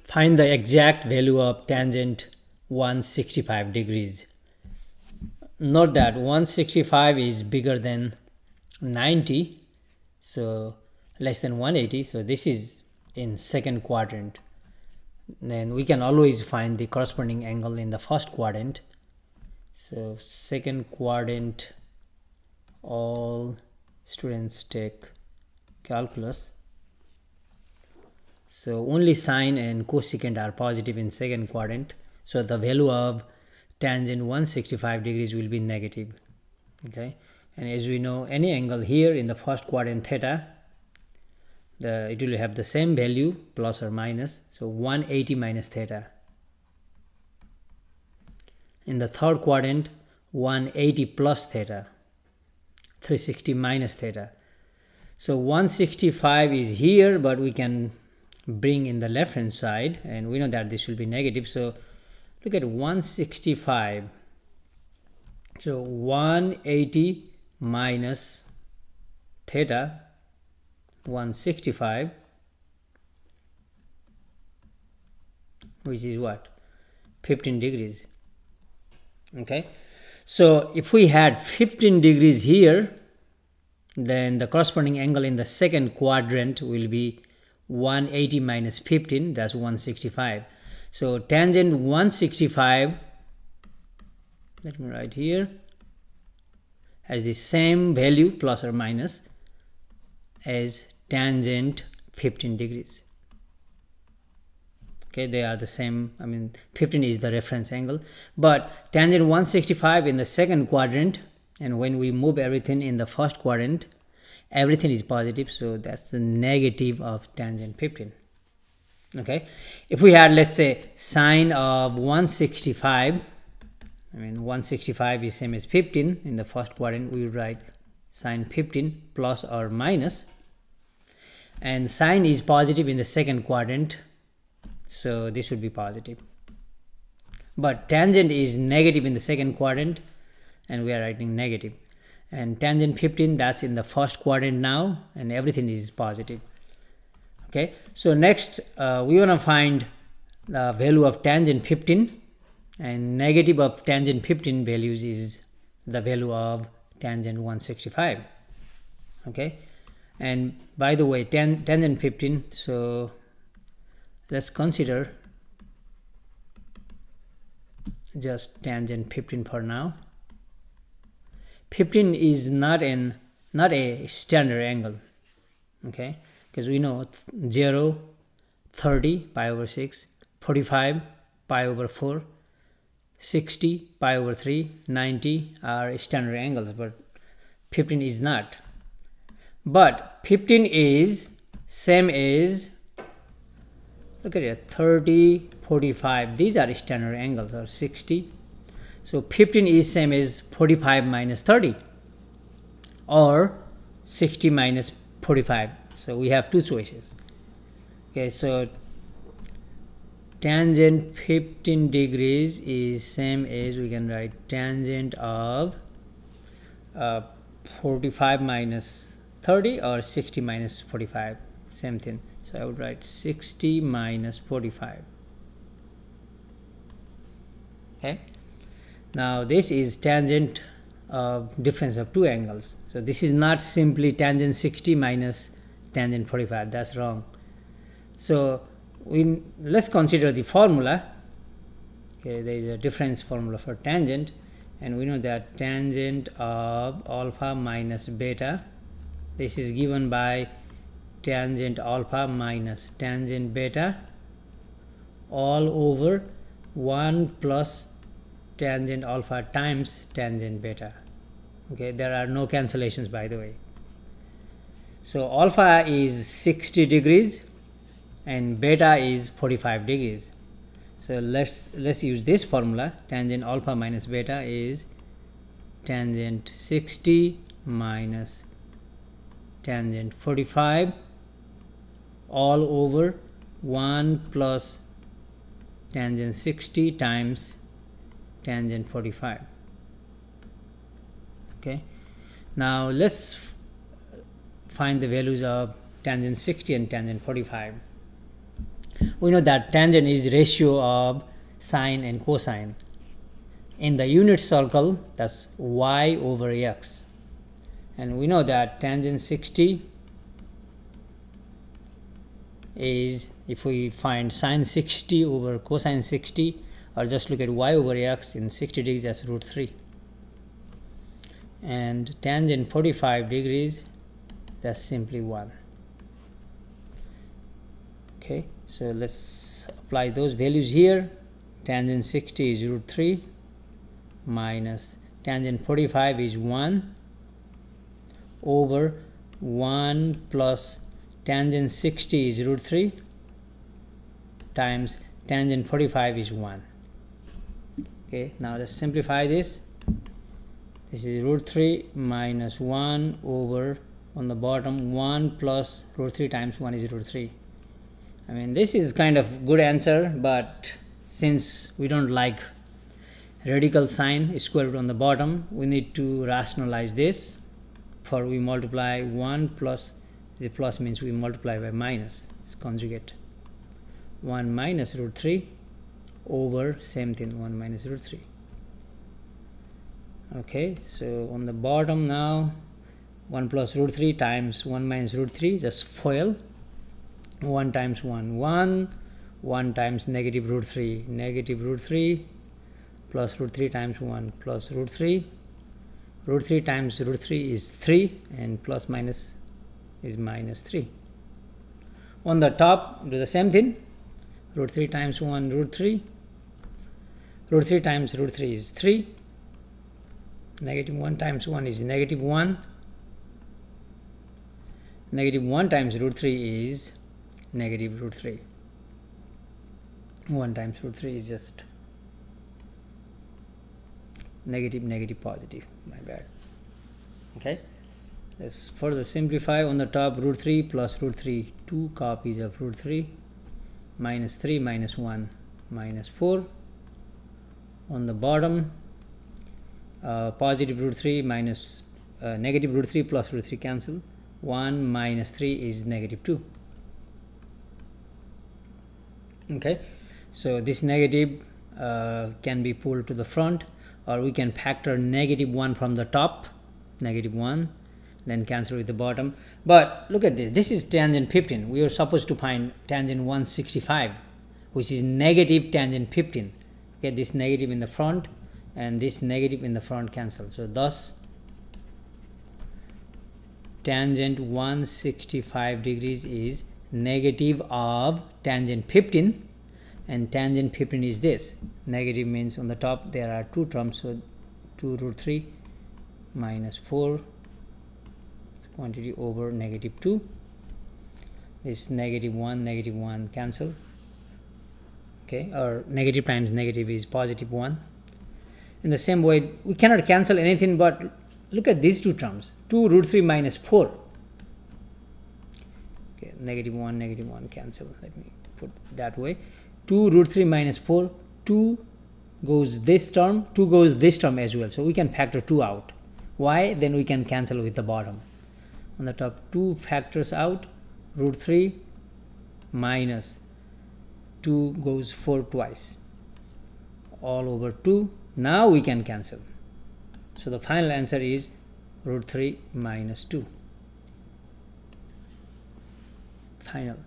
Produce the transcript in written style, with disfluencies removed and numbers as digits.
Find the exact value of tangent 165 degrees. Note that 165 is bigger than 90, so less than 180, so this is in second quadrant. Then we can always find the corresponding angle in the first quadrant. So second quadrant, all students take calculus. So only sine and cosecant are positive in second quadrant. So the value of tangent 165 degrees will be negative. Okay, and as we know, any angle here in the first quadrant theta, it will have the same value plus or minus. So 180 minus theta. In the third quadrant, 180 plus theta, 360 minus theta. So 165 is here, but we can bring in the left hand side, and we know that this will be negative. So look at 165. So 180 minus theta, 165, which is what? 15 degrees. Okay, so if we had 15 degrees here, then the corresponding angle in the second quadrant will be 180 minus 15, that's 165. So tangent 165, let me write here, has the same value plus or minus as tangent 15 degrees. Okay, they are the same. I mean, 15 is the reference angle, but tangent 165 in the second quadrant, and when we move everything in the first quadrant, everything is positive, so that's the negative of tangent 15. Okay, if we had, let's say, sine of 165, I mean 165 is same as 15 in the first quadrant, we would write sine 15 plus or minus, and sine is positive in the second quadrant, so this would be positive. But tangent is negative in the second quadrant, and we are writing negative. And tangent 15, that's in the first quadrant now, and everything is positive. Okay, so next we want to find the value of tangent 15, and negative of tangent 15 values is the value of tangent 165. Okay, and by the way, tangent 15, so let's consider just tangent 15 for now. 15 is not a standard angle, okay, because we know 0, 30, pi over 6, 45, pi over 4, 60, pi over 3, 90 are standard angles, but 15 is not. But 15 is same as, look at it, 30, 45, these are standard angles, or 60. So 15 is same as 45 minus 30, or 60 minus 45. So we have two choices. Okay, so tangent 15 degrees is same as, we can write tangent of 45 minus 30 or 60 minus 45, same thing. So I would write 60 minus 45. Okay, now this is tangent difference of two angles. So this is not simply tangent 60 minus tangent 45, that's wrong. So let's consider the formula. Okay, there is a difference formula for tangent, and we know that tangent of alpha minus beta, this is given by tangent alpha minus tangent beta all over 1 plus tangent alpha times tangent beta. Okay, there are no cancellations, by the way. So alpha is 60 degrees and beta is 45 degrees. So let's use this formula. Tangent alpha minus beta is tangent 60 minus tangent 45 all over 1 plus tangent 60 times tangent 45. Okay, now let's find the values of tangent 60 and tangent 45. We know that tangent is ratio of sine and cosine. In the unit circle, that's y over x. And we know that tangent 60 is, if we find sine 60 over cosine 60, or just look at y over x in 60 degrees, that's root 3. And tangent 45 degrees, that's simply 1. Okay, so let's apply those values here. Tangent 60 is root 3 minus tangent 45 is 1 over 1 plus tangent 60 is root 3 times tangent 45 is 1. Okay, now let's simplify this. This is root 3 minus 1 over, on the bottom, 1 plus root 3 times 1 is root 3. I mean, this is kind of good answer, but since we don't like radical sign, square root on the bottom, we need to rationalize this. For we multiply 1 plus, the plus means we multiply by minus, it's conjugate. 1 minus root 3 over, same thing, 1 minus root 3. Okay, so on the bottom now, 1 plus root 3 times 1 minus root 3, just FOIL. 1 times 1, 1. 1 times negative root 3, negative root 3, plus root 3 times 1, plus root 3. Root 3 times root 3 is 3, and plus minus is minus 3. On the top, do the same thing. Root 3 times 1, root 3. Root 3 times root 3 is 3. Negative 1 times 1 is negative 1. Negative 1 times root 3 is negative root 3. 1 times root 3 is just negative, negative, positive. My bad. Okay. Let's further simplify. On the top, root 3 plus root 3, 2 copies of root 3, minus 3 minus 1, minus 4. On the bottom, positive root 3 minus negative root 3 plus root 3 cancel. 1 minus 3 is negative 2. Okay, so this negative can be pulled to the front, or we can factor negative 1 from the top, negative 1, then cancel with the bottom. But look at this, this is tangent 15. We are supposed to find tangent 165, which is negative tangent 15. Okay, this negative in the front and this negative in the front cancel. So thus tangent 165 degrees is negative of tangent 15, and tangent 15 is this. Negative means on the top there are two terms, so 2 root 3 minus 4 quantity over negative 2. This negative 1 cancel. Okay, or negative times negative is positive 1. In the same way, we cannot cancel anything, but look at these two terms, 2 root 3 minus 4. Okay, negative 1 cancel. Let me put that way. 2 root 3 minus 4, 2 goes this term, 2 goes this term as well. So we can factor 2 out. Why? Then we can cancel with the bottom. On the top, 2 factors out, root 3 minus 2 goes 4 twice, all over 2. Now we can cancel. So the final answer is root 3 minus 2. Final.